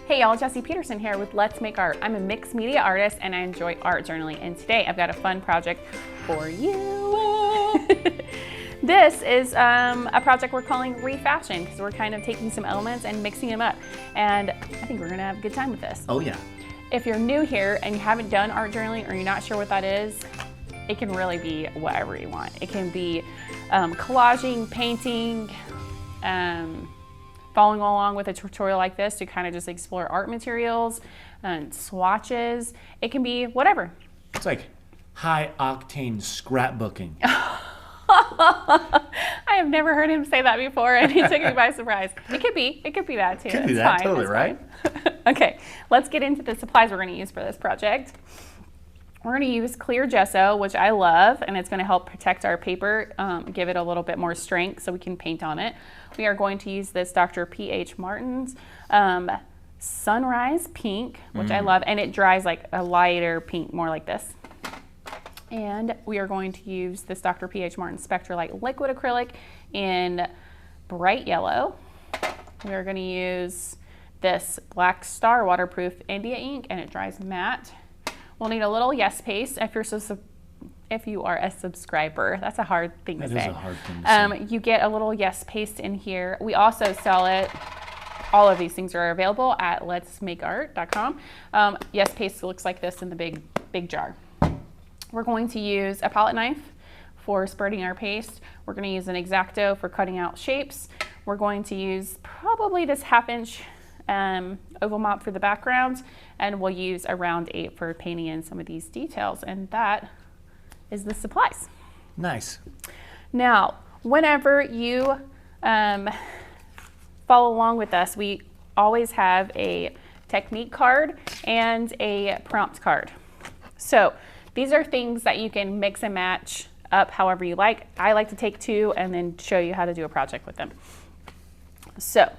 Hey y'all, Jesse Petersen here with Let's Make Art. I'm a mixed media artist and I enjoy art journaling, and today I've got a fun project for you. This is a project we're calling Refashion because we're kind of taking some elements and mixing them up, and I think we're gonna have a good time with this. Oh yeah. If you're new here and you haven't done art journaling or you're not sure what that is, it can really be whatever you want. It can be collaging, painting, following along with a tutorial like this to kind of just explore art materials and swatches. It can be whatever. It's like high octane scrapbooking. I have never heard him say that before, and he took me by surprise. It could be that too. Could be It's that, fine. totally, It's right? fine. Okay, let's get into the supplies we're going to use for this project. We're going to use clear gesso, which I love, and it's going to help protect our paper, give it a little bit more strength so we can paint on it. We are going to use this Dr. P.H. Martin's Sunrise Pink, which I love, and it dries like a lighter pink, more like this. And we are going to use this Dr. P.H. Martin Spectralite Liquid Acrylic in bright yellow. We are going to use this Black Star Waterproof India ink, and it dries matte. We'll need a little yes paste if you are a subscriber. That's a hard thing to say. That is a hard thing to say. You get a little yes paste in here. We also sell it. All of these things are available at letsmakeart.com. Yes paste looks like this in the big jar. We're going to use a palette knife for spreading our paste. We're going to use an X-Acto for cutting out shapes. We're going to use probably this 1/2 inch oval mop for the background, and we'll use a round 8 for painting in some of these details, and that is the supplies. Nice. Now, whenever you follow along with us, we always have a technique card and a prompt card. So these are things that you can mix and match up however you like. I like to take 2 and then show you how to do a project with them. So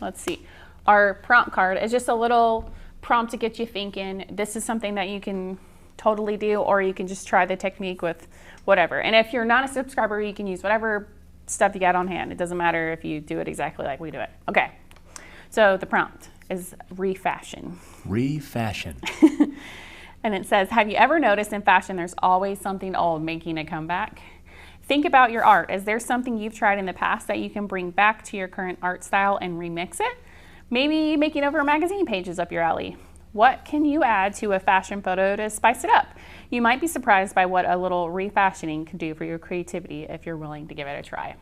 let's see. Our prompt card is just a little prompt to get you thinking. This is something that you can totally do, or you can just try the technique with whatever. And if you're not a subscriber, you can use whatever stuff you got on hand. It doesn't matter if you do it exactly like we do it. Okay, so the prompt is refashion. Refashion. And it says, have you ever noticed in fashion there's always something old making a comeback? Think about your art. Is there something you've tried in the past that you can bring back to your current art style and remix it? Maybe making over magazine pages up your alley. What can you add to a fashion photo to spice it up? You might be surprised by what a little refashioning can do for your creativity if you're willing to give it a try.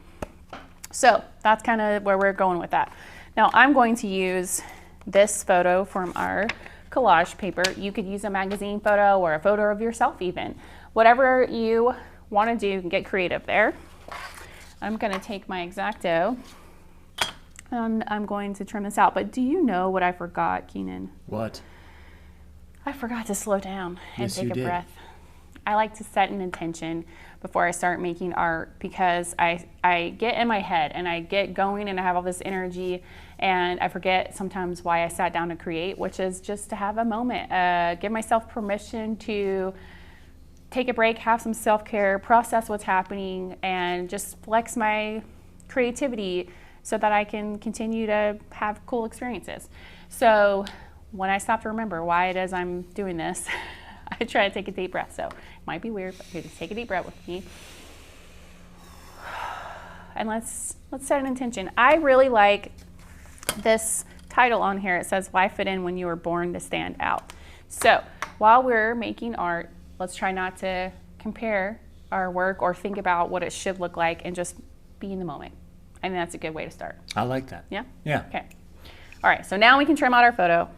So that's kind of where we're going with that. Now I'm going to use this photo from our collage paper. You could use a magazine photo or a photo of yourself even. Whatever you want to do, you can get creative there. I'm going to take my X-Acto and I'm going to trim this out. But do you know what I forgot, Keenan? What? I forgot to slow down and Yes, take you a did. breath. I like to set an intention before I start making art because I get in my head and I get going and I have all this energy and I forget sometimes why I sat down to create, which is just to have a moment, give myself permission to take a break, have some self-care, process what's happening, and just flex my creativity so that I can continue to have cool experiences. So when I stop to remember why it is I'm doing this, I try to take a deep breath. So it might be weird, but you just take a deep breath with me. And let's set an intention. I really like this title on here. It says, why fit in when you were born to stand out? So while we're making art, let's try not to compare our work or think about what it should look like and just be in the moment. I think that's a good way to start. I like that. Yeah? Yeah. Okay. All right, so now we can trim out our photo.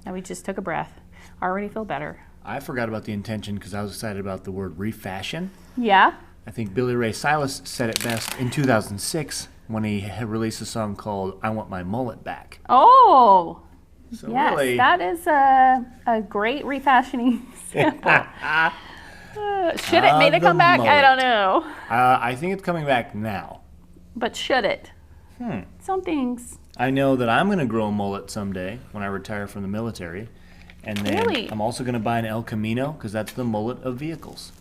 Now we just took a breath. I already feel better. I forgot about the intention because I was excited about the word refashion. Yeah? I think Billy Ray Cyrus said it best in 2006 when he had released a song called I Want My Mullet Back. Oh, So yes, really, that is a great refashioning sample. Should it make a the comeback? I mullet. don't know. I think it's coming back now. But should it? Some things. I know that I'm going to grow a mullet someday when I retire from the military. And then Really? I'm also going to buy an El Camino because that's the mullet of vehicles.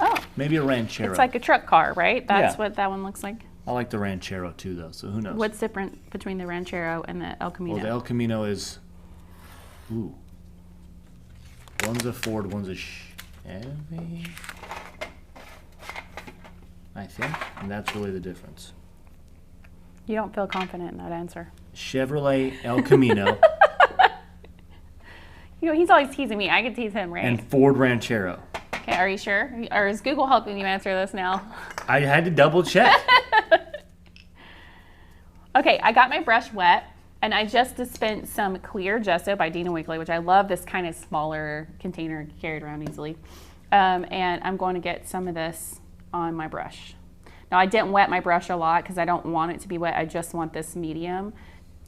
Oh, Maybe a Ranchero. it's like a truck car, right? That's Yeah. what that one looks like. I like the Ranchero too, though, so who knows? What's different between the Ranchero and the El Camino? Well, the El Camino is, ooh, one's a Ford, one's a Chevy, I think, and that's really the difference. You don't feel confident in that answer. Chevrolet El Camino. You know, he's always teasing me. I could tease him, right? And Ford Ranchero. Okay, are you sure? Or is Google helping you answer this now? I had to double check. Okay, I got my brush wet, and I just dispensed some clear gesso by Dina Wakley, which I love, this kind of smaller container carried around easily. And I'm going to get some of this on my brush. Now, I didn't wet my brush a lot because I don't want it to be wet. I just want this medium,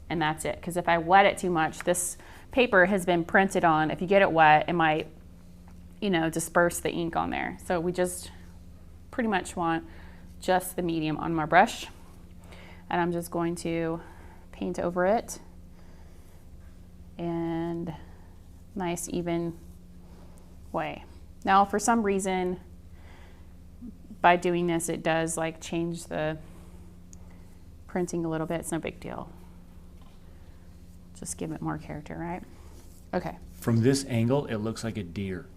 and that's it. Because if I wet it too much, this paper has been printed on. If you get it wet, it might, you know, disperse the ink on there. So we just pretty much want just the medium on my brush. And I'm just going to paint over it. And nice even way. Now, for some reason, by doing this, it does like change the printing a little bit. It's no big deal. Just give it more character, right? Okay. From this angle, it looks like a deer.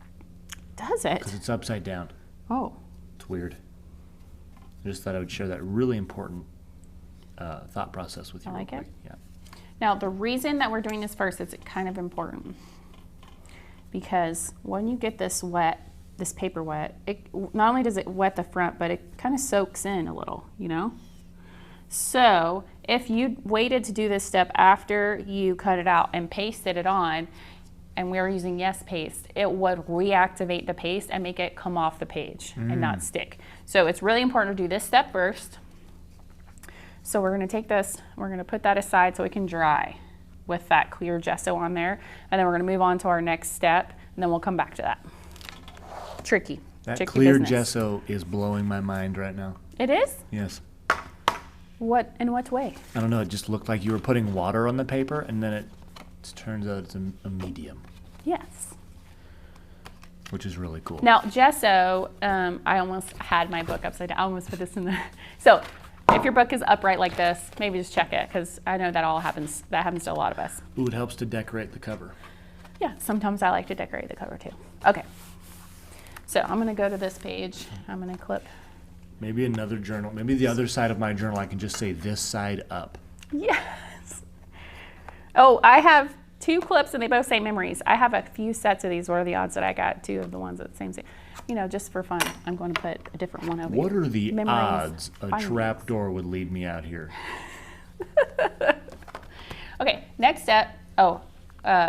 Does it? Because it's upside down. Oh. It's weird. I just thought I would share that really important thought process with you. I like real it. quick. Yeah. Now, the reason that we're doing this first is kind of important because when you get this wet, this paper wet, it not only does it wet the front, but it kind of soaks in a little, you know? So if you waited to do this step after you cut it out and pasted it on, and we were using Yes Paste, it would reactivate the paste and make it come off the page and not stick. So it's really important to do this step first. So we're going to take this, we're going to put that aside so it can dry with that clear gesso on there, and then we're going to move on to our next step, and then we'll come back to that. Tricky. That tricky clear business. gesso is blowing my mind right now. It is? Yes. What, in what way? I don't know, it just looked like you were putting water on the paper, and then it turns out it's a medium, Yes. which is really cool. Now, gesso, I almost had my book upside down. I almost put this in the, so if your book is upright like this, maybe just check it, because I know that happens to a lot of us. Ooh, it helps to decorate the cover. Yeah, sometimes I like to decorate the cover too. Okay, so I'm gonna go to this page. I'm gonna clip. Maybe another journal, maybe the other side of my journal, I can just say this side up. Yes. Oh, I have 2 clips and they both say memories. I have a few sets of these. What are the odds that I got 2 of the ones at the same thing? You know, just for fun, I'm going to put a different one over here. What are the Memories, odds a findings. trap door would lead me out here? Okay, next step. Oh,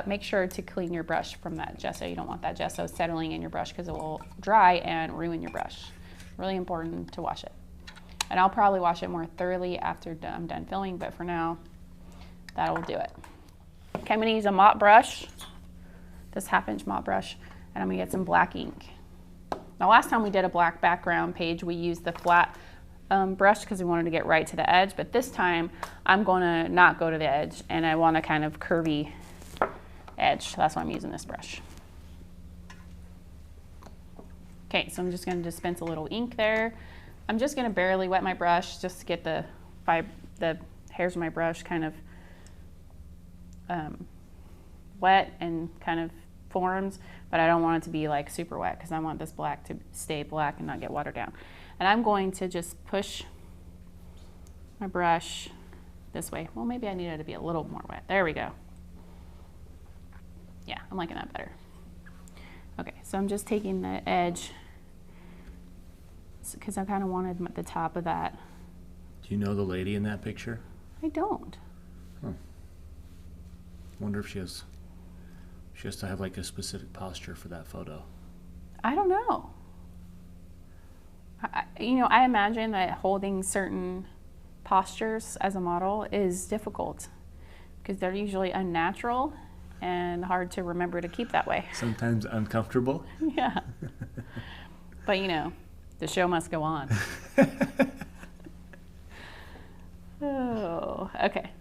make sure to clean your brush from that gesso. You don't want that gesso settling in your brush because it will dry and ruin your brush. Really important to wash it. And I'll probably wash it more thoroughly after I'm done filming, but for now, that will do it. Okay, I'm gonna use a mop brush, this 1/2-inch mop brush, and I'm gonna get some black ink. Now, last time we did a black background page, we used the flat brush because we wanted to get right to the edge, but this time I'm gonna not go to the edge, and I want a kind of curvy edge. So that's why I'm using this brush. Okay, so I'm just gonna dispense a little ink there. I'm just gonna barely wet my brush just to get the hairs of my brush kind of wet and kind of formed, but I don't want it to be like super wet because I want this black to stay black and not get watered down. And I'm going to just push my brush this way. Well, maybe I need it to be a little more wet. There we go. Yeah, I'm liking that better. Okay, so I'm just taking the edge because I kind of wanted the top of that. Do you know the lady in that picture? I don't. Huh. Wonder if she has to have like a specific posture for that photo. I don't know. You know, I imagine that holding certain postures as a model is difficult because they're usually unnatural and hard to remember to keep that way. Sometimes uncomfortable. Yeah. But you know, the show must go on. Oh, okay.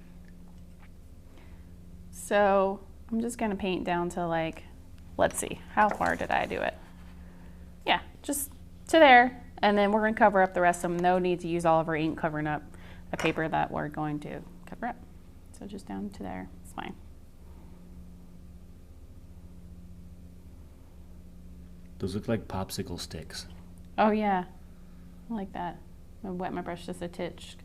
So I'm just gonna paint down to like, let's see, how far did I do it? Yeah, just to there. And then we're going to cover up the rest of them. No need to use all of our ink covering up the paper that we're going to cover up. So just down to there, it's fine. Those look like popsicle sticks. Oh yeah, I like that. I wet my brush just a titch.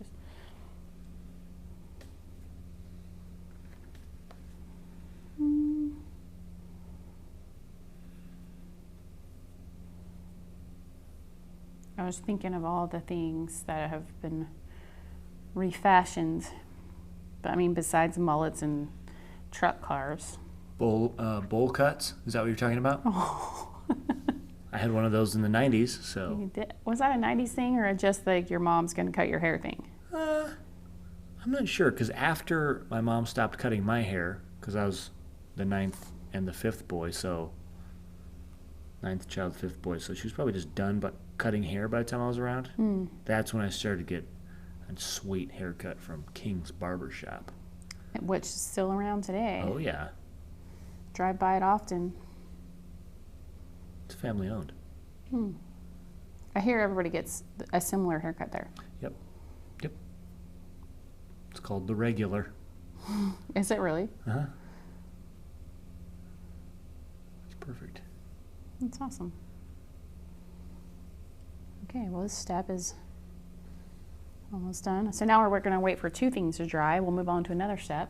I was thinking of all the things that have been refashioned, but I mean besides mullets and truck cars. Bowl cuts, is that what you're talking about? Oh. I had one of those in the 90s, so. You did. Was that a 90s thing or just like your mom's gonna cut your hair thing? I'm not sure, because after my mom stopped cutting my hair, because I was the 9th and the 5th boy, so 9th child, 5th boy, so she was probably just done but cutting hair by the time I was around. That's when I started to get a sweet haircut from King's Barber Shop. Which is still around today. Oh yeah. Drive by it often. It's family owned. I hear everybody gets a similar haircut there. Yep. It's called the regular. Is it really? Uh-huh. It's perfect. That's awesome. Okay, well this step is almost done. So now we're going to wait for two things to dry. We'll move on to another step.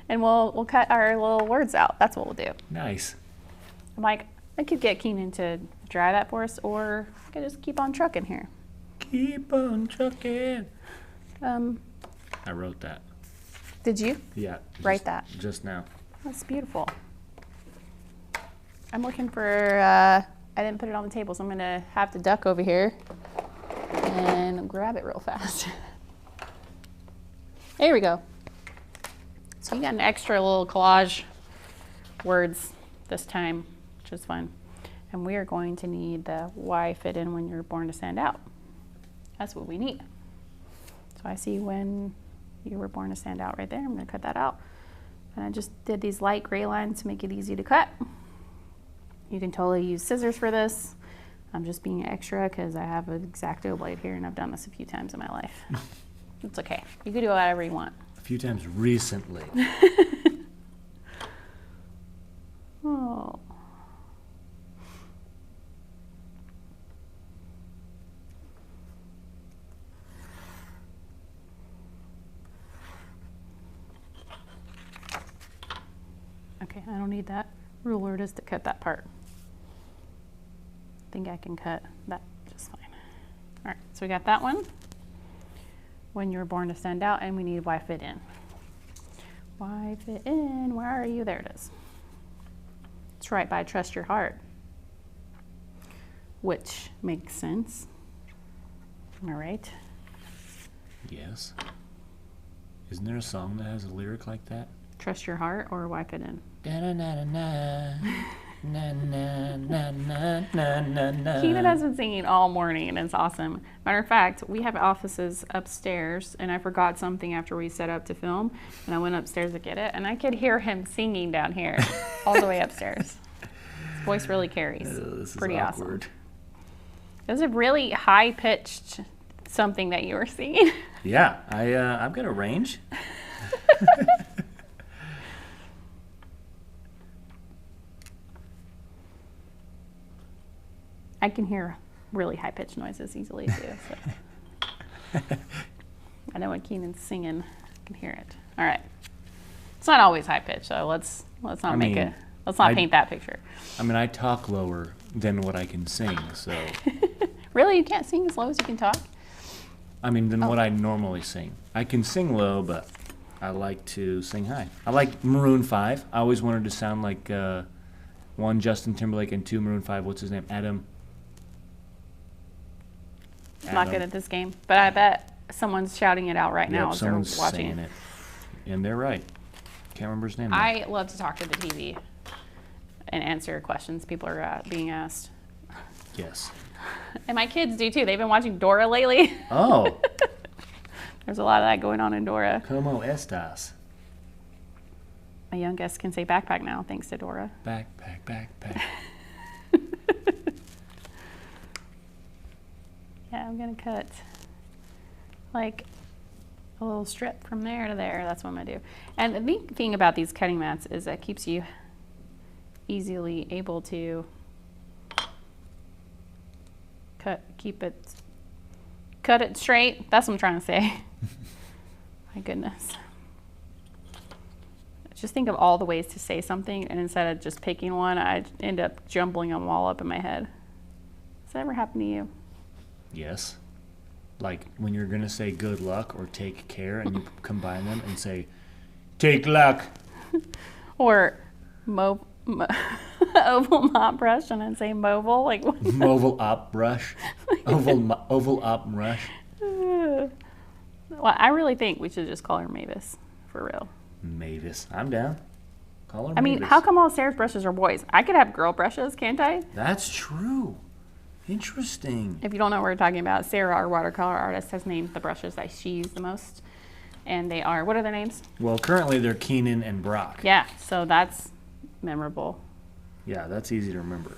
And we'll cut our little words out. That's what we'll do. Nice. I'm like, I could get Keenan to dry that for us, or I could just keep on trucking here. Keep on trucking. I wrote that. Did you? Yeah. Write that. Just now. That's beautiful. I'm looking for, I didn't put it on the table, so I'm gonna have to duck over here and grab it real fast. There we go. So you got an extra little collage words this time, which is fun. And we are going to need the why fit in when you're born to stand out. That's what we need. So I see when you were born to stand out right there. I'm gonna cut that out. And I just did these light gray lines to make it easy to cut. You can totally use scissors for this. I'm just being extra because I have an X-Acto blade here and I've done this a few times in my life. It's okay. You can do whatever you want. A few times recently. Oh. Okay, I don't need that ruler just to cut that part. I think I can cut that just fine. All right, so we got that one. When you were born to stand out, and we need why fit in. Why fit in? Where are you? There it is. It's right by trust your heart, which makes sense. Am I right? Yes. Isn't there a song that has a lyric like that? Trust your heart or why fit in? Da-na-na-na-na. Na-na-na-na-na-na-na. Keenan has been singing all morning and it's awesome. Matter of fact, we have offices upstairs and I forgot something after we set up to film and I went upstairs to get it and I could hear him singing down here all the way upstairs. His voice really carries. This is pretty awkward. Awesome. It was a really high-pitched something that you were singing. Yeah, I've got a range. I can hear really high-pitched noises easily too. So. I know when Keenan's singing, I can hear it. All right. It's not always high-pitched, so let's not paint that picture. I mean, I talk lower than what I can sing, so. Really, you can't sing as low as you can talk? I mean, than what I normally sing. I can sing low, but I like to sing high. I like Maroon 5. I always wanted to sound like one Justin Timberlake and two Maroon 5. What's his name? Adam. I'm not good at this game, but I bet someone's shouting it out right now as they're watching saying it. And they're right. Can't remember his name. I love to talk to the TV and answer questions people are being asked. Yes. And my kids do too. They've been watching Dora lately. Oh. There's a lot of that going on in Dora. Como estas? My youngest can say backpack now, thanks to Dora. Backpack, backpack. Yeah, I'm gonna cut like a little strip from there to there. That's what I'm gonna do. And the neat thing about these cutting mats is that it keeps you easily able to cut it straight. That's what I'm trying to say. My goodness. Just think of all the ways to say something, and instead of just picking one, I end up jumbling them all up in my head. Does that ever happen to you? Yes. Like when you're gonna say good luck or take care, and you combine them and say, take luck. Or oval mop brush, and then say mobile. Like Oval op brush. Oval op brush. Well, I really think we should just call her Mavis, for real. Mavis. I'm down. Call her I mean, Mavis. how come all Sarah's brushes are boys? I could have girl brushes, can't I? That's true. Interesting. If you don't know what we're talking about, Sarah, our watercolor artist, has named the brushes that she used the most. And they are, what are their names? Well, currently they're Keenan and Brock. Yeah, so that's memorable. Yeah, that's easy to remember.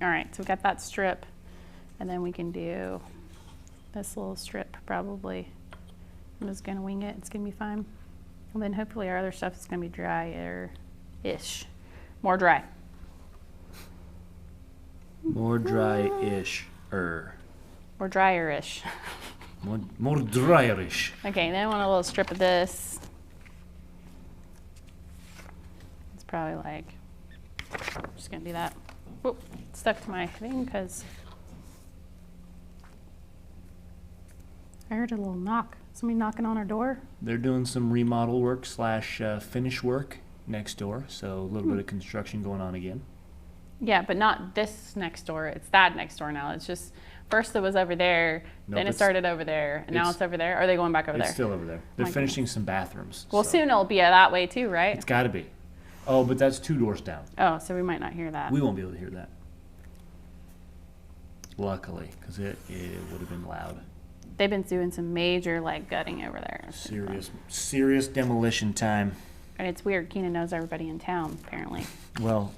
All right, so we've got that strip. And then we can do this little strip probably. I'm just gonna wing it, it's gonna be fine. And then hopefully our other stuff is gonna be drier-ish. More dry. More dry-ish. More drier-ish. More dryer-ish. Okay, then I want a little strip of this. It's probably like, I'm just gonna do that. Whoop, it's stuck to my thing because I heard a little knock. Somebody knocking on our door. They're doing some remodel work / finish work next door, so a little bit of construction going on again. Yeah, but not this next door. It's that next door now. It's just, first it was over there, Nope, then it started over there, and now it's over there. Or are they going back over It's there? still over there. They're My finishing some bathrooms. Well, so soon it'll be that way too, right? It's got to be. Oh, but that's 2 doors down. Oh, so we might not hear that. We won't be able to hear that. Luckily, because it would have been loud. They've been doing some major like gutting over there. It's been fun. Serious demolition time. And it's weird. Keenan knows everybody in town, apparently. Well,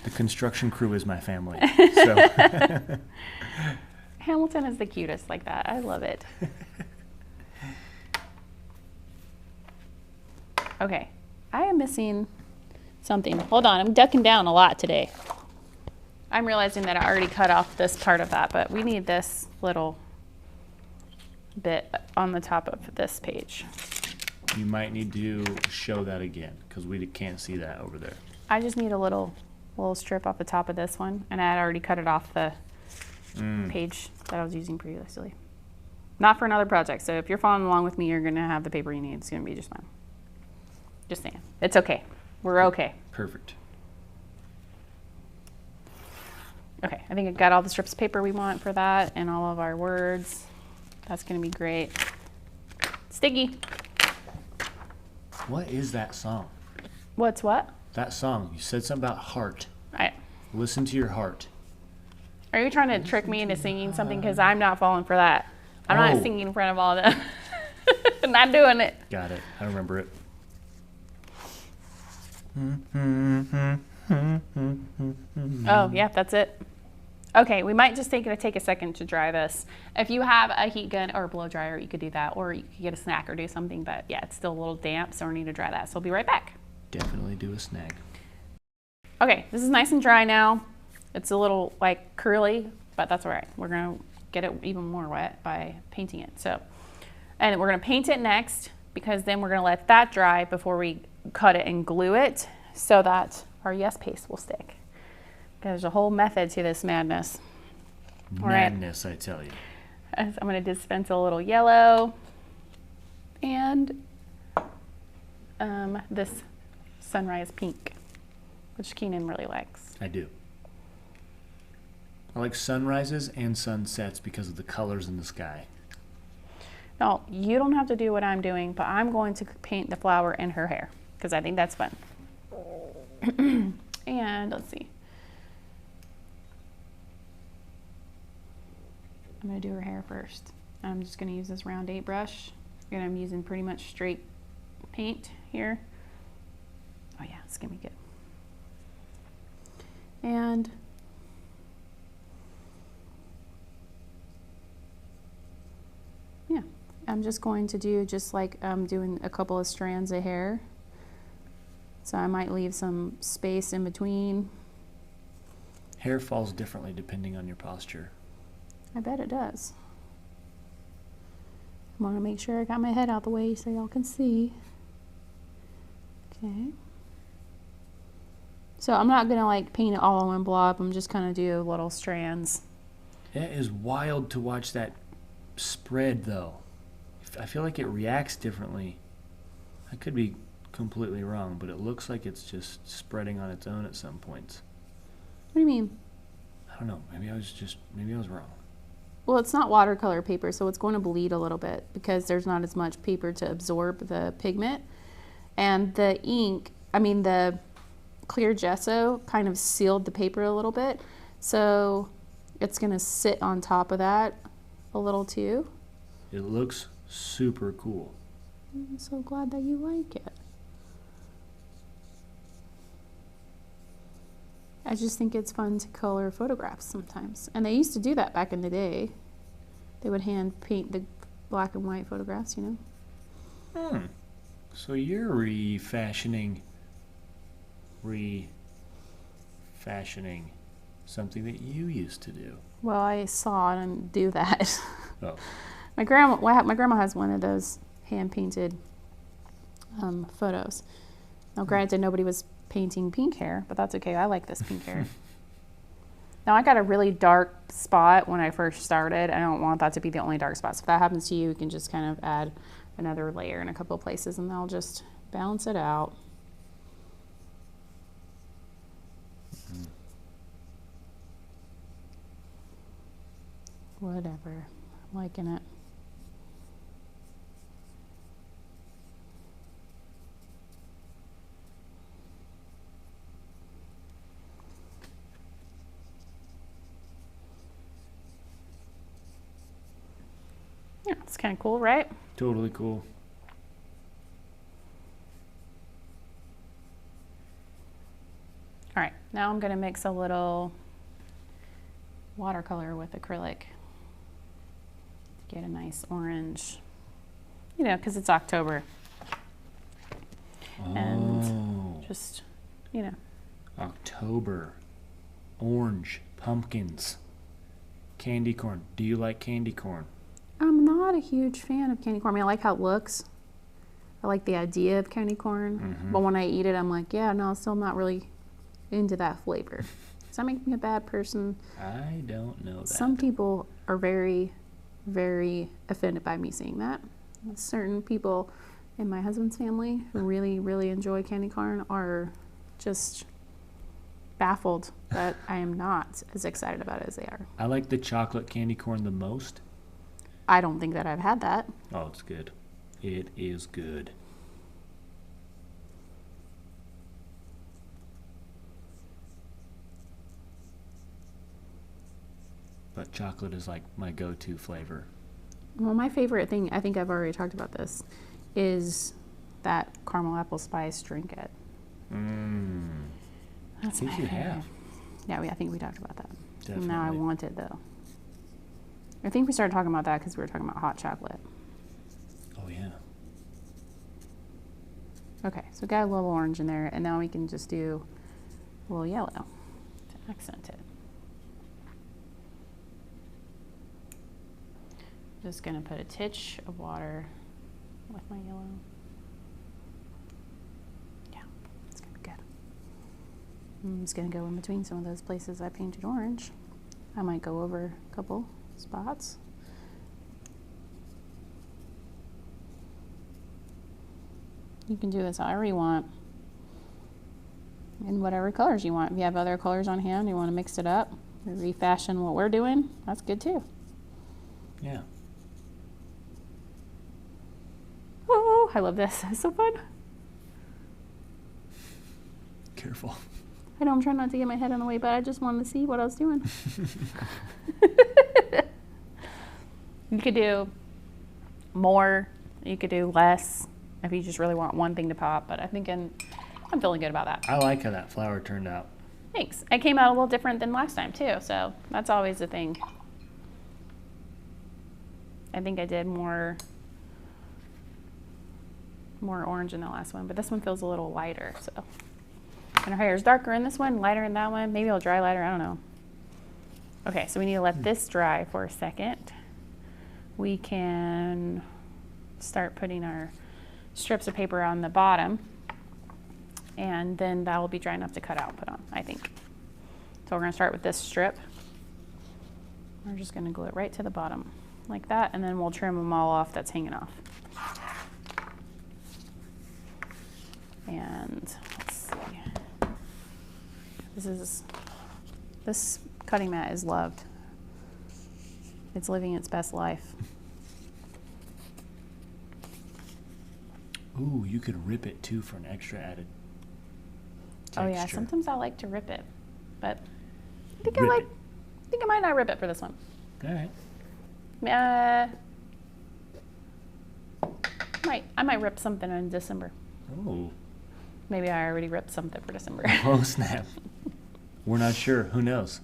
the construction crew is my family. So Hamilton is the cutest like that. I love it. Okay, I am missing something. Hold on, I'm ducking down a lot today. I'm realizing that I already cut off this part of that, but we need this little bit on the top of this page. you might need to show that again because we can't see that over there. I just need a little strip off the top of this one, and I had already cut it off the page that I was using previously. Not for another project, so if you're following along with me, you're gonna have the paper you need. It's gonna be just fine. Just saying. It's okay. We're okay. Perfect. Okay, I think I got all the strips of paper we want for that and all of our words. That's gonna be great. Sticky. What is that song? What's what? That song. You said something about heart. I, Listen to your heart. Are you trying to trick me into singing something? Because I'm not falling for that. I'm not singing in front of all of them. Not doing it. Got it. I remember it. Oh, yeah, that's it. Okay, we might just take a second to dry this. If you have a heat gun or a blow dryer, you could do that, or you could get a snack or do something, but yeah, it's still a little damp, so we need to dry that. So we'll be right back. Definitely do a snag. Okay, this is nice and dry now. It's a little like curly, but that's all right. We're gonna get it even more wet by painting it. So, and we're gonna paint it next because then we're gonna let that dry before we cut it and glue it so that our yes paste will stick. There's a whole method to this madness. Madness, I tell you. I'm gonna dispense a little yellow and this sunrise pink, which Keenan really likes. I do. I like sunrises and sunsets because of the colors in the sky. No, you don't have to do what I'm doing, but I'm going to paint the flower in her hair because I think that's fun. And let's see. I'm going to do her hair first. I'm just going to use this round 8 brush. And I'm using pretty much straight paint here. Oh yeah, it's going to be good. And I'm just going to do just like I'm doing a couple of strands of hair. So I might leave some space in between. Hair falls differently depending on your posture. I bet it does. I want to make sure I got my head out the way so y'all can see. Okay. So I'm not going to like paint it all in one blob. I'm just going to do little strands. It is wild to watch that spread though. I feel like it reacts differently. I could be completely wrong, but it looks like it's just spreading on its own at some points. What do you mean? I don't know. Maybe I was wrong. Well, it's not watercolor paper, so it's going to bleed a little bit because there's not as much paper to absorb the pigment. And the ink, the clear gesso kind of sealed the paper a little bit. So it's going to sit on top of that a little too. It looks super cool. I'm so glad that you like it. I just think it's fun to color photographs sometimes. And they used to do that back in the day. They would hand paint the black and white photographs, you know? So you're refashioning something that you used to do. Well, I saw and do that. Oh. My grandma has one of those hand-painted photos. Now, granted, nobody was painting pink hair, but that's okay. I like this pink hair. Now, I got a really dark spot when I first started. I don't want that to be the only dark spot. So if that happens to you, you can just kind of add another layer in a couple of places, and that'll just balance it out. Whatever. I'm liking it. Yeah, it's kind of cool, right? Totally cool. All right, now I'm going to mix a little watercolor with acrylic to get a nice orange, you know, because it's October. Oh. And just, you know. October. Orange. Pumpkins. Candy corn. Do you like candy corn? I'm not a huge fan of candy corn. I like how it looks. I like the idea of candy corn. But when I eat it, I'm like, yeah, no, still not really into that flavor. Does that make me a bad person? I don't know that. Some people are very, very offended by me saying that. Certain people in my husband's family who really, really enjoy candy corn are just baffled that I am not as excited about it as they are. I like the chocolate candy corn the most. I don't think that I've had that. Oh, it's good. It is good. But chocolate is like my go-to flavor. Well, my favorite thing, I think I've already talked about this, is that caramel apple spice drink it. That's I think you favorite. have. Yeah, I think we talked about that. Definitely. Now I want it though. I think we started talking about that because we were talking about hot chocolate. Oh yeah. Okay, so we got a little orange in there, and now we can just do a little yellow to accent it. Just gonna put a titch of water with my yellow. Yeah, it's gonna be good. I'm just gonna go in between some of those places I painted orange. I might go over a couple spots. You can do this however you want, in whatever colors you want. If you have other colors on hand, you want to mix it up, refashion what we're doing, that's good too. Yeah. Oh, I love this. It's so fun. Careful. I know I'm trying not to get my head in the way, but I just wanted to see what I was doing. You could do more, you could do less if you just really want one thing to pop, but I'm feeling good about that. I like how that flower turned out. Thanks. It came out a little different than last time too, so that's always a thing. I think I did more more orange in the last one, but this one feels a little lighter, so. And her hair is darker in this one, lighter in that one. Maybe it'll dry lighter, I don't know. Okay, so we need to let this dry for a second. We can start putting our strips of paper on the bottom, and then that will be dry enough to cut out and put on, I think. So we're gonna start with this strip. We're just gonna glue it right to the bottom like that, and then we'll trim them all off that's hanging off. And let's see. This cutting mat is loved. It's living its best life. Ooh, you could rip it too for an extra added texture. Oh yeah, sometimes I like to rip it, but I think I might not rip it for this one. All right. I might rip something in December. Oh. Maybe I already ripped something for December. Oh snap. We're not sure. Who knows?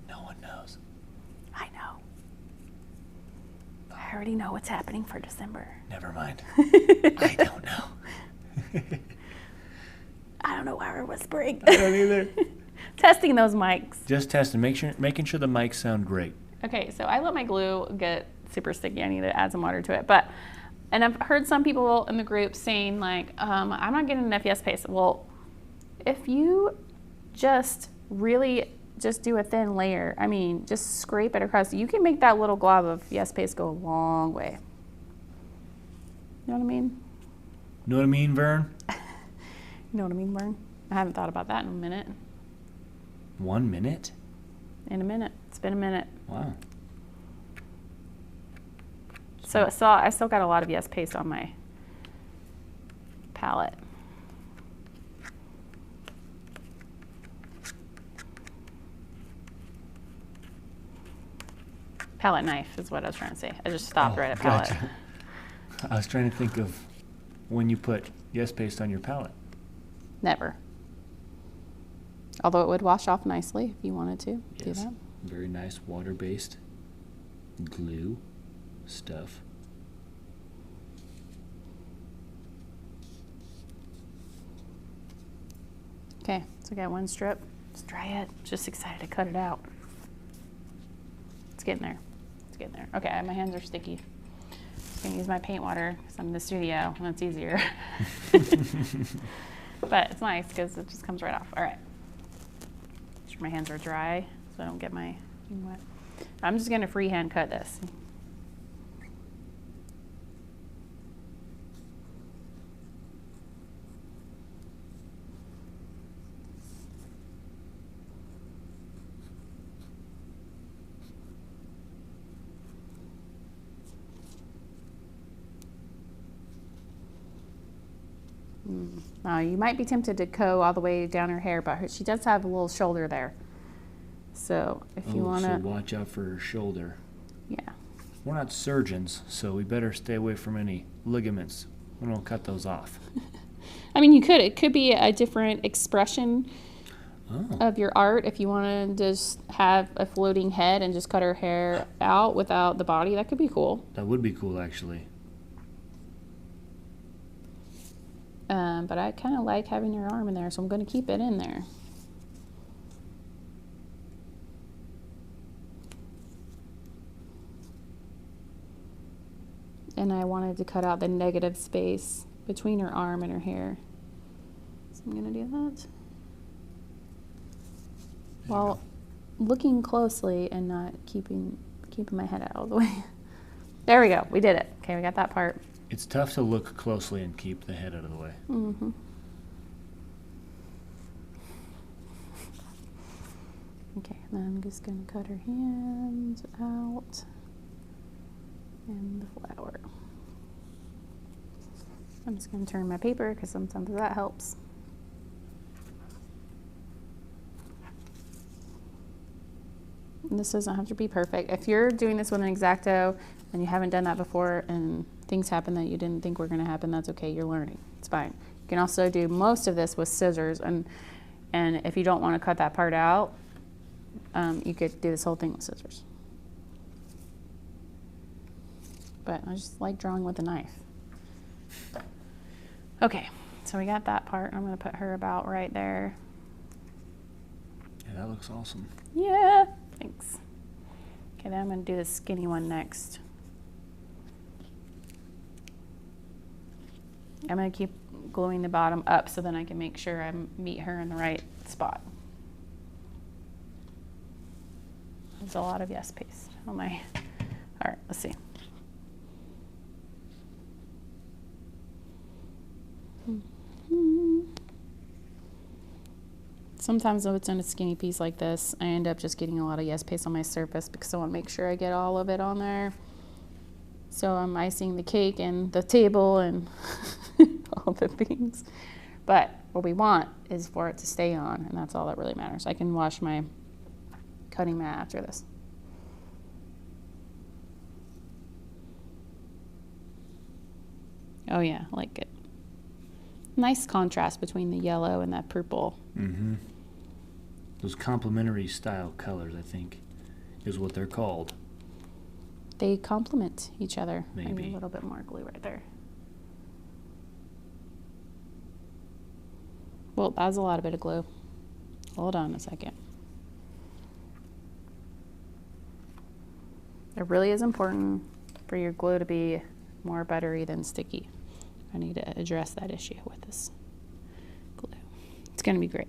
No one knows. I know. I already know what's happening for December. Never mind. I don't know. I don't know why we're whispering. I don't either. Testing those mics. Just testing, making sure the mics sound great. Okay, so I let my glue get super sticky. I need to add some water to it. And I've heard some people in the group saying like, I'm not getting enough yes paste. Well, if you just really just do a thin layer, I mean, just scrape it across, you can make that little glob of yes paste go a long way. You know what I mean? Know what I mean, Vern? You know what I mean, Vern? I haven't thought about that in a minute. 1 minute? In a minute. It's been a minute. Wow. So I still got a lot of yes paste on my palette. Palette knife is what I was trying to say. I just stopped right at palette. Gotcha. I was trying to think of when you put yes paste on your palette. Never. Although it would wash off nicely if you wanted to do Yes. that. Very nice water-based glue stuff. Okay, so I got one strip. Let's dry it. Just excited to cut it out. It's getting there. It's getting there. Okay, my hands are sticky. I'm gonna use my paint water because I'm in the studio and it's easier. But it's nice because it just comes right off. All right. Make sure my hands are dry so I don't get my thing wet. I'm just gonna freehand cut this. Now, you might be tempted to go all the way down her hair, but she does have a little shoulder there. So if you want to... So watch out for her shoulder. Yeah. We're not surgeons, so we better stay away from any ligaments. We don't cut those off. I mean, you could. It could be a different expression of your art if you want to just have a floating head and just cut her hair out without the body. That could be cool. That would be cool, actually. But I kind of like having her arm in there, so I'm going to keep it in there. And I wanted to cut out the negative space between her arm and her hair. So I'm going to do that. While looking closely and not keeping my head out of the way. There we go. We did it. Okay, we got that part. It's tough to look closely and keep the head out of the way. Mm-hmm. Okay, and then I'm just going to cut her hands out and the flower. I'm just going to turn my paper because sometimes that helps. And this doesn't have to be perfect. If you're doing this with an X-Acto and you haven't done that before and things happen that you didn't think were going to happen, that's okay. You're learning. It's fine. You can also do most of this with scissors, and if you don't want to cut that part out, you could do this whole thing with scissors. But I just like drawing with a knife. Okay, so we got that part. I'm gonna put her about right there. Yeah, that looks awesome. Yeah, thanks. Okay, then I'm gonna do the skinny one next. I'm gonna keep gluing the bottom up so then I can make sure I meet her in the right spot. There's a lot of yes paste on my, all right, let's see. Sometimes if it's in a skinny piece like this, I end up just getting a lot of yes paste on my surface because I want to make sure I get all of it on there. So I'm icing the cake and the table and all the things. But what we want is for it to stay on, and that's all that really matters. I can wash my cutting mat after this. Oh yeah, I like it. Nice contrast between the yellow and that purple. Mm-hmm. Those complementary style colors, I think, is what they're called. They complement each other. Maybe. Maybe a little bit more glue right there. Well, that was a lot of bit of glue. Hold on a second. It really is important for your glue to be more buttery than sticky. I need to address that issue with this glue. It's going to be great.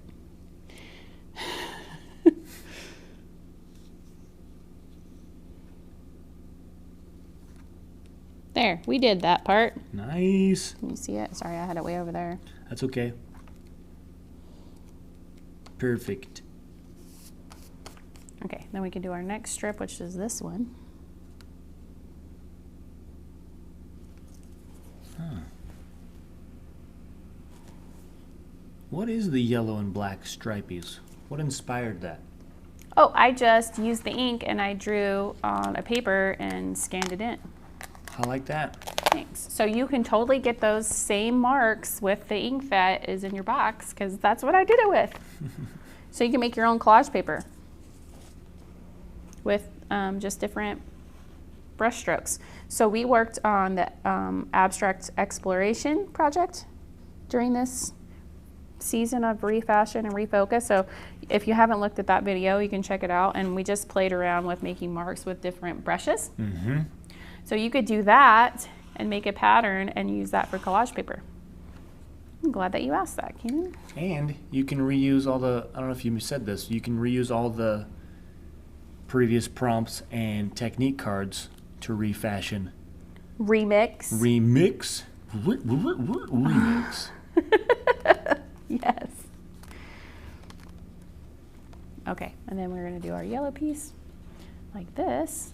There, we did that part. Nice. Can you see it? Sorry, I had it way over there. That's okay. Perfect. Okay, then we can do our next strip, which is this one. Huh. What is the yellow and black stripies? What inspired that? Oh, I just used the ink and I drew on a paper and scanned it in. I like that. Thanks. So you can totally get those same marks with the ink that is in your box, because that's what I did it with. So you can make your own collage paper with just different brush strokes. So we worked on the abstract exploration project during this season of Refashion and Refocus. So if you haven't looked at that video, you can check it out. And we just played around with making marks with different brushes. Mm-hmm. So you could do that and make a pattern and use that for collage paper. I'm glad that you asked that, Keenan. And you can reuse all the, I don't know if you said this, you can reuse all the previous prompts and technique cards to refashion. Remix. Remix. Remix. Yes. Okay, and then we're going to do our yellow piece like this.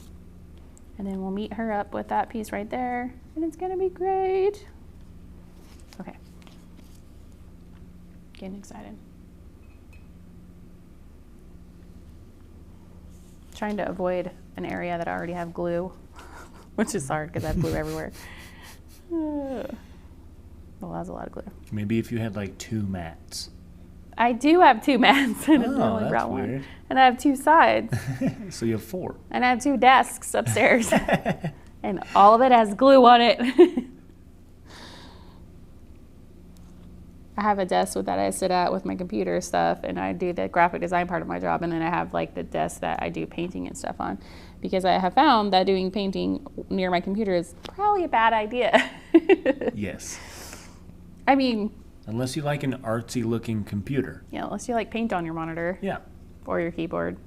And then we'll meet her up with that piece right there, and it's going to be great. Okay. Getting excited. Trying to avoid an area that I already have glue, which is hard because I have glue everywhere. Well, that's a lot of glue. Maybe if you had like 2 mats. I do have 2 mats, and I only that's brought weird. one. And I have 2 sides. So you have 4. And I have 2 desks upstairs. And all of it has glue on it. I have a desk that I sit at with my computer stuff, and I do the graphic design part of my job, and then I have like the desk that I do painting and stuff on, because I have found that doing painting near my computer is probably a bad idea. Yes. I mean, unless you like an artsy looking computer. yeah, unless you like paint on your monitor. Yeah. Or your keyboard,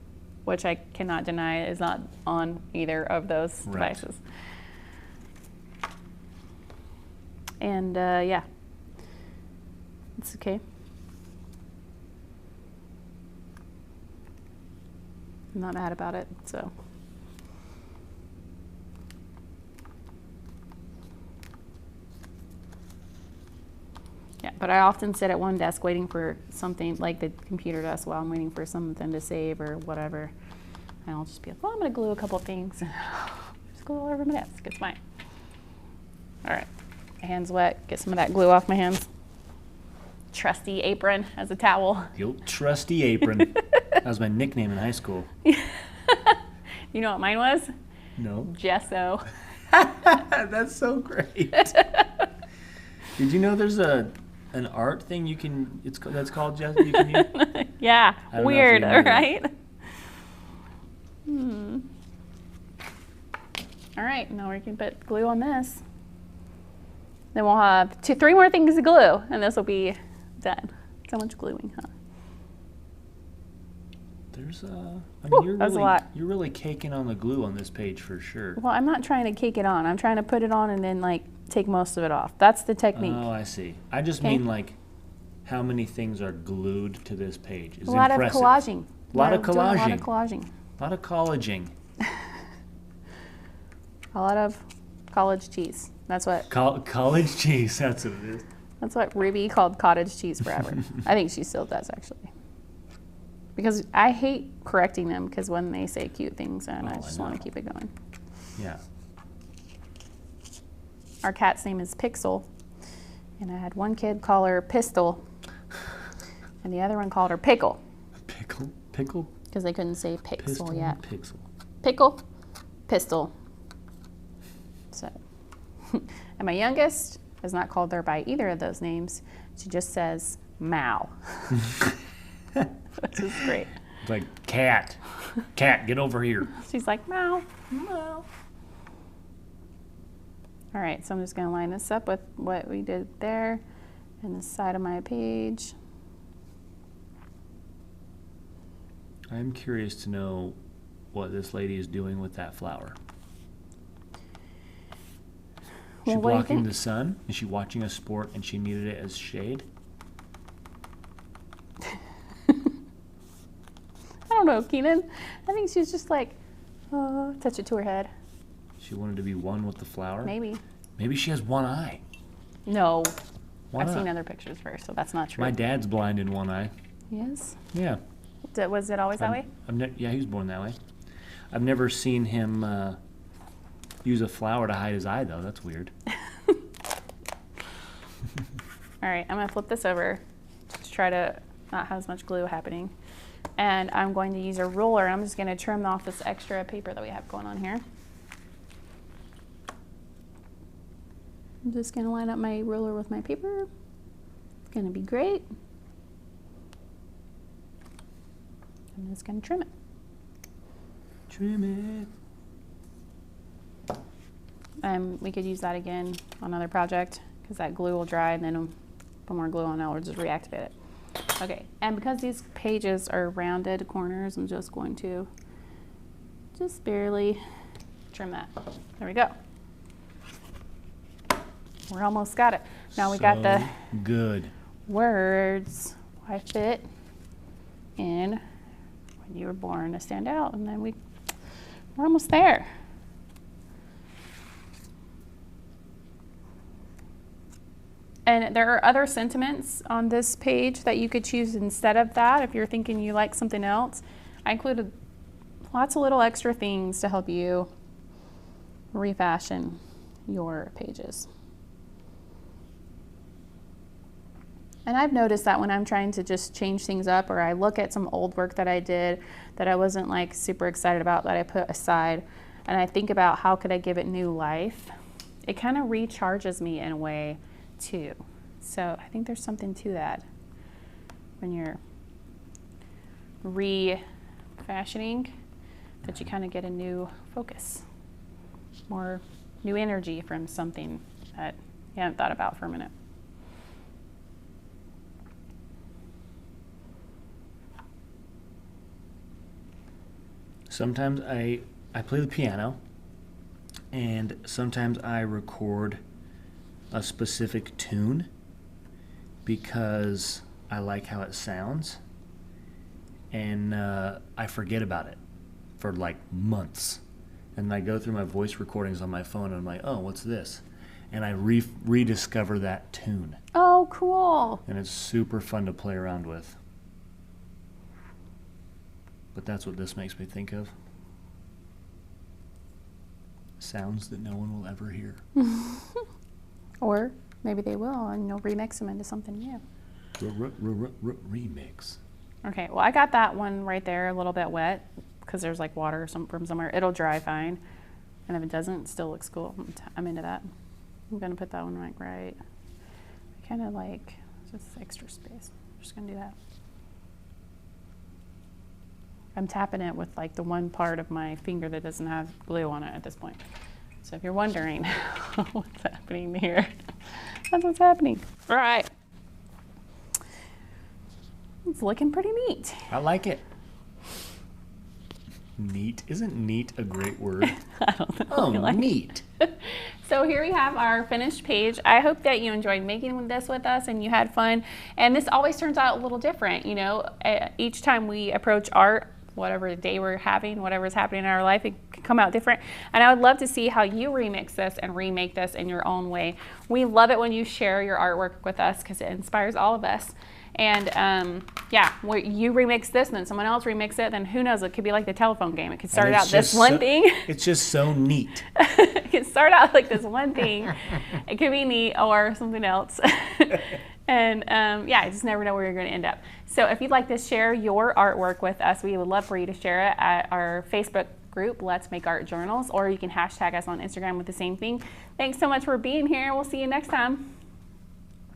which I cannot deny is not on either of those Right. devices. And yeah, it's okay. I'm not mad about it, so. Yeah, but I often sit at one desk waiting for something, like the computer desk, while I'm waiting for something to save or whatever. And I'll just be like, well, I'm going to glue a couple things. Just glue all over my desk. It's fine. All right. My hand's wet. Get some of that glue off my hands. Trusty apron as a towel. The old trusty apron. That was my nickname in high school. You know what mine was? No. Gesso. That's so great. Did you know there's an art thing that's called Jesse you can use? Yeah, I don't know if weird, you knew that. right? All right, now we can put glue on this. Then we'll have 3 more things to glue, and this will be done. So much gluing, huh? There's that's a lot. you're really caking on the glue on this page for sure. Well, I'm not trying to cake it on. I'm trying to put it on and then like take most of it off. That's the technique. Oh, I see. I just Okay. mean like how many things are glued to this page is A lot impressive. of collaging. A lot of We're doing collaging. A lot of collaging. A lot of collaging. A lot of college cheese. That's what College cheese, that's what it is. That's what Ruby called cottage cheese forever. I think she still does, actually. Because I hate correcting them because when they say cute things, and I just want to keep it going. Yeah. Our cat's name is Pixel, and I had one kid call her Pistol, and the other one called her Pickle. Pickle? Because they couldn't say Pixel yet. Pixel. Pickle, Pistol. So, and my youngest is not called there by either of those names. She just says Mao. Which is great. It's like, cat, get over here. She's like, Mao, Mao. All right, so I'm just gonna line this up with what we did there and the side of my page. I'm curious to know what this lady is doing with that flower. Is she Well, what do you blocking think? the sun? Is she watching a sport and she needed it as shade? I don't know, Keenan. I think she's just like, touch it to her head. She wanted to be one with the flower? Maybe. Maybe she has one eye. No. Why I've not? seen other pictures first, so that's not true. My dad's blind in one eye. Yes? Yeah. Was it always that way? Yeah, he was born that way. I've never seen him use a flower to hide his eye, though. That's weird. All right, I'm gonna flip this over to try to not have as much glue happening. And I'm going to use a ruler. I'm just gonna trim off this extra paper that we have going on here. I'm just gonna line up my ruler with my paper. It's gonna be great. I'm just gonna trim it. Trim it. We could use that again on another project because that glue will dry and then put more glue on it, we'll just reactivate it. Okay, and because these pages are rounded corners, I'm just going to just barely trim that. There we go. We're almost got it. Now we got the good words, why fit in when you were born to stand out, and then we're almost there. And there are other sentiments on this page that you could choose instead of that if you're thinking you like something else. I included lots of little extra things to help you refashion your pages. And I've noticed that when I'm trying to just change things up, or I look at some old work that I did that I wasn't like super excited about, that I put aside, and I think about how could I give it new life, it kind of recharges me in a way too. So I think there's something to that when you're refashioning, that you kind of get a new focus, more new energy from something that you haven't thought about for a minute. Sometimes I play the piano, and sometimes I record a specific tune because I like how it sounds, and I forget about it for like months, and I go through my voice recordings on my phone and I'm like, oh, what's this? And I rediscover that tune. Oh, cool. And it's super fun to play around with. But that's what this makes me think of. Sounds that no one will ever hear. Or maybe they will, and you'll remix them into something new. Remix. Okay, well, I got that one right there a little bit wet because there's like water from somewhere. It'll dry fine. And if it doesn't, it still looks cool. I'm into that. I'm going to put that one right kind of like just extra space. I'm just gonna do that. I'm tapping it with like the one part of my finger that doesn't have glue on it at this point. So if you're wondering what's happening here, that's what's happening. All right. It's looking pretty neat. I like it. Neat. Isn't neat a great word? I don't know. Oh, Like neat. So here we have our finished page. I hope that you enjoyed making this with us and you had fun. And this always turns out a little different, you know. Each time we approach art, whatever day we're having, whatever's happening in our life, it can come out different. And I would love to see how you remix this and remake this in your own way. We love it when you share your artwork with us because it inspires all of us. And yeah, where you remix this and then someone else remix it, then who knows, it could be like the telephone game. It could start out this one thing. It's just so neat. It could start out like this one thing. It could be neat or something else. And yeah, I just never know where you're going to end up. So if you'd like to share your artwork with us, we would love for you to share it at our Facebook group, Let's Make Art Journals, or you can hashtag us on Instagram with the same thing. Thanks so much for being here. We'll see you next time.